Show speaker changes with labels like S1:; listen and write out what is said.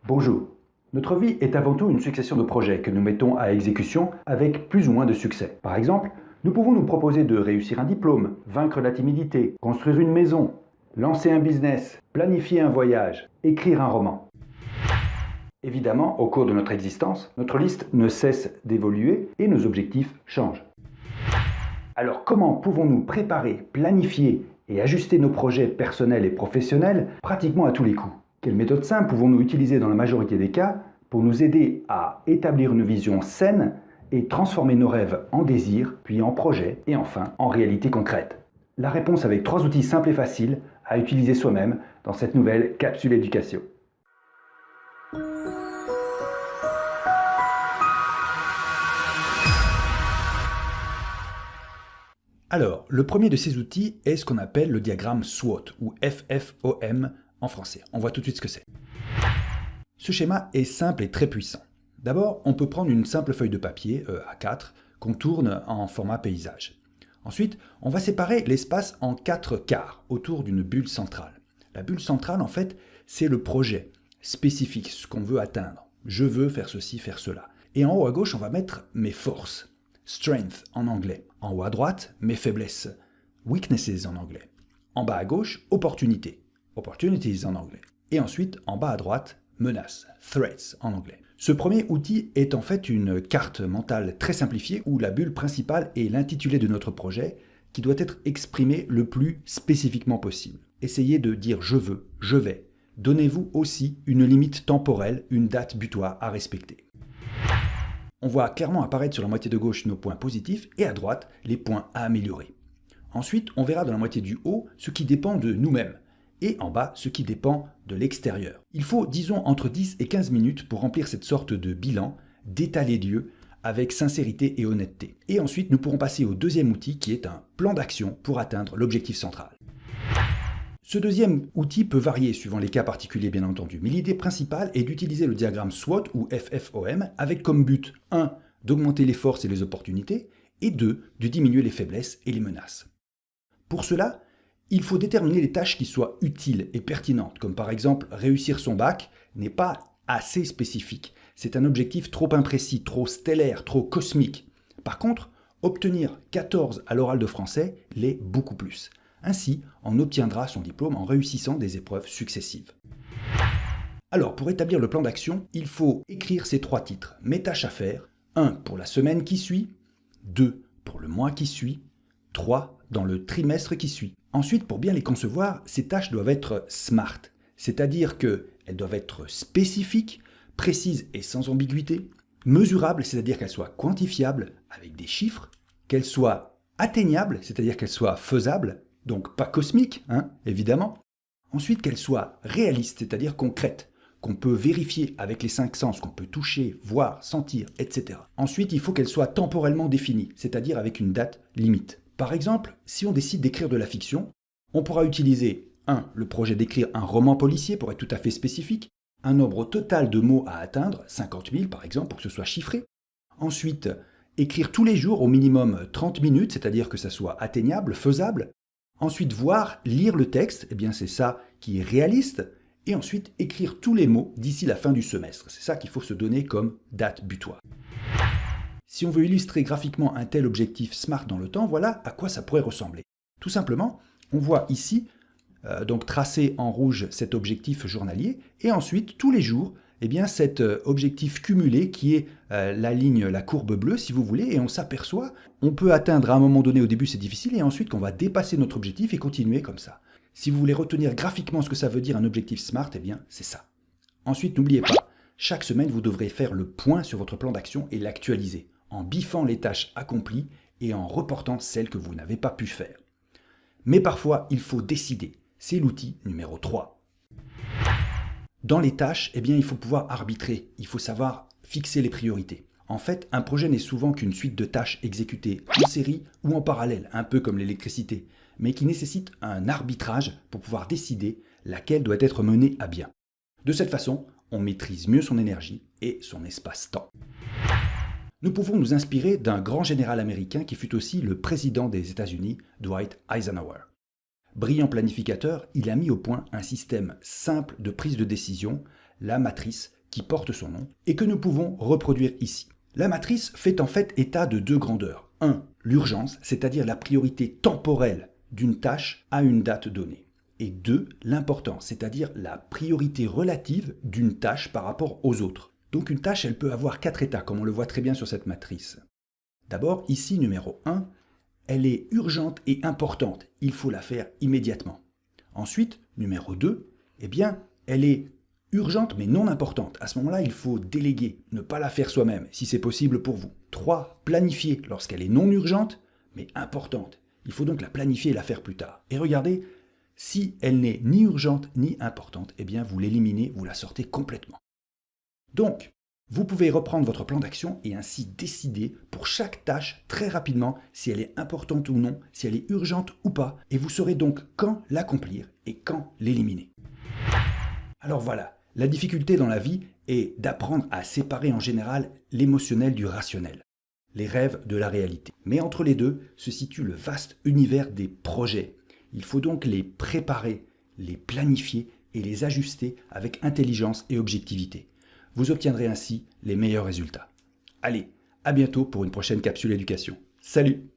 S1: Bonjour. Notre vie est avant tout une succession de projets que nous mettons à exécution avec plus ou moins de succès. Par exemple, nous pouvons nous proposer de réussir un diplôme, vaincre la timidité, construire une maison, lancer un business, planifier un voyage, écrire un roman. Évidemment, au cours de notre existence, notre liste ne cesse d'évoluer et nos objectifs changent. Alors comment pouvons-nous préparer, planifier et ajuster nos projets personnels et professionnels pratiquement à tous les coups? Quelles méthodes simples pouvons-nous utiliser dans la majorité des cas pour nous aider à établir une vision saine et transformer nos rêves en désirs, puis en projets et enfin en réalité concrète? La réponse avec 3 outils simples et faciles à utiliser soi-même dans cette nouvelle capsule éducation. Alors, le premier de ces outils est ce qu'on appelle le diagramme SWOT ou FFOM en français. On voit tout de suite ce que c'est. Ce schéma est simple et très puissant. D'abord, on peut prendre une simple feuille de papier A4 qu'on tourne en format paysage. Ensuite, on va séparer l'espace en 4 quarts autour d'une bulle centrale. La bulle centrale, en fait, c'est le projet spécifique, ce qu'on veut atteindre. Je veux faire ceci, faire cela. Et en haut à gauche, on va mettre mes forces. Strength en anglais. En haut à droite, mes faiblesses. Weaknesses en anglais. En bas à gauche, opportunités. Opportunities en anglais. Et ensuite, en bas à droite, menaces. Threats en anglais. Ce premier outil est en fait une carte mentale très simplifiée où la bulle principale est l'intitulé de notre projet qui doit être exprimé le plus spécifiquement possible. Essayez de dire je veux, je vais. Donnez-vous aussi une limite temporelle, une date butoir à respecter. On voit clairement apparaître sur la moitié de gauche nos points positifs et à droite les points à améliorer. Ensuite, on verra dans la moitié du haut ce qui dépend de nous-mêmes et en bas ce qui dépend de l'extérieur. Il faut, disons, entre 10 et 15 minutes pour remplir cette sorte de bilan, d'état des lieux, avec sincérité et honnêteté. Et ensuite, nous pourrons passer au deuxième outil qui est un plan d'action pour atteindre l'objectif central. Ce deuxième outil peut varier suivant les cas particuliers bien entendu, mais l'idée principale est d'utiliser le diagramme SWOT ou FFOM avec comme but 1. D'augmenter les forces et les opportunités et 2. De diminuer les faiblesses et les menaces. Pour cela, il faut déterminer les tâches qui soient utiles et pertinentes, comme par exemple réussir son bac n'est pas assez spécifique. C'est un objectif trop imprécis, trop stellaire, trop cosmique. Par contre, obtenir 14 à l'oral de français l'est beaucoup plus. Ainsi, on obtiendra son diplôme en réussissant des épreuves successives. Alors, pour établir le plan d'action, il faut écrire ces 3 titres. Mes tâches à faire, 1 pour la semaine qui suit, 2 pour le mois qui suit, 3 dans le trimestre qui suit. Ensuite, pour bien les concevoir, ces tâches doivent être SMART, c'est-à-dire qu'elles doivent être spécifiques, précises et sans ambiguïté, mesurables, c'est-à-dire qu'elles soient quantifiables avec des chiffres, qu'elles soient atteignables, c'est-à-dire qu'elles soient faisables, donc pas cosmiques, évidemment. Ensuite, qu'elles soient réalistes, c'est-à-dire concrètes, qu'on peut vérifier avec les 5 sens, qu'on peut toucher, voir, sentir, etc. Ensuite, il faut qu'elles soient temporellement définies, c'est-à-dire avec une date limite. Par exemple, si on décide d'écrire de la fiction, on pourra utiliser 1. Le projet d'écrire un roman policier pour être tout à fait spécifique, un nombre total de mots à atteindre, 50 000 par exemple, pour que ce soit chiffré. Ensuite, écrire tous les jours au minimum 30 minutes, c'est-à-dire que ça soit atteignable, faisable. Ensuite, voir, lire le texte, eh bien c'est ça qui est réaliste. Et ensuite, écrire tous les mots d'ici la fin du semestre. C'est ça qu'il faut se donner comme date butoir. Si on veut illustrer graphiquement un tel objectif SMART dans le temps, voilà à quoi ça pourrait ressembler. Tout simplement, on voit ici, donc tracé en rouge cet objectif journalier, et ensuite, tous les jours, eh bien, cet objectif cumulé qui est la ligne, la courbe bleue, si vous voulez, et on s'aperçoit, on peut atteindre à un moment donné, au début c'est difficile, et ensuite qu'on va dépasser notre objectif et continuer comme ça. Si vous voulez retenir graphiquement ce que ça veut dire un objectif SMART, eh bien, c'est ça. Ensuite, n'oubliez pas, chaque semaine, vous devrez faire le point sur votre plan d'action et l'actualiser, en biffant les tâches accomplies et en reportant celles que vous n'avez pas pu faire. Mais parfois, il faut décider. C'est l'outil numéro 3. Dans les tâches, eh bien, il faut pouvoir arbitrer, il faut savoir fixer les priorités. En fait, un projet n'est souvent qu'une suite de tâches exécutées en série ou en parallèle, un peu comme l'électricité, mais qui nécessite un arbitrage pour pouvoir décider laquelle doit être menée à bien. De cette façon, on maîtrise mieux son énergie et son espace-temps. Nous pouvons nous inspirer d'un grand général américain qui fut aussi le président des États-Unis, Dwight Eisenhower. Brillant planificateur, il a mis au point un système simple de prise de décision, la matrice qui porte son nom et que nous pouvons reproduire ici. La matrice fait en fait état de deux grandeurs. 1. L'urgence, c'est-à-dire la priorité temporelle d'une tâche à une date donnée. Et 2. L'importance, c'est-à-dire la priorité relative d'une tâche par rapport aux autres. Donc une tâche, elle peut avoir 4 états, comme on le voit très bien sur cette matrice. D'abord, ici, numéro 1, elle est urgente et importante. Il faut la faire immédiatement. Ensuite, numéro 2, eh bien, elle est urgente mais non importante. À ce moment-là, il faut déléguer, ne pas la faire soi-même, si c'est possible pour vous. 3. Planifier lorsqu'elle est non urgente mais importante. Il faut donc la planifier et la faire plus tard. Et regardez, si elle n'est ni urgente ni importante, eh bien, vous l'éliminez, vous la sortez complètement. Donc, vous pouvez reprendre votre plan d'action et ainsi décider pour chaque tâche très rapidement si elle est importante ou non, si elle est urgente ou pas, et vous saurez donc quand l'accomplir et quand l'éliminer. Alors voilà, la difficulté dans la vie est d'apprendre à séparer en général l'émotionnel du rationnel, les rêves de la réalité. Mais entre les deux se situe le vaste univers des projets. Il faut donc les préparer, les planifier et les ajuster avec intelligence et objectivité. Vous obtiendrez ainsi les meilleurs résultats. Allez, à bientôt pour une prochaine capsule éducation. Salut!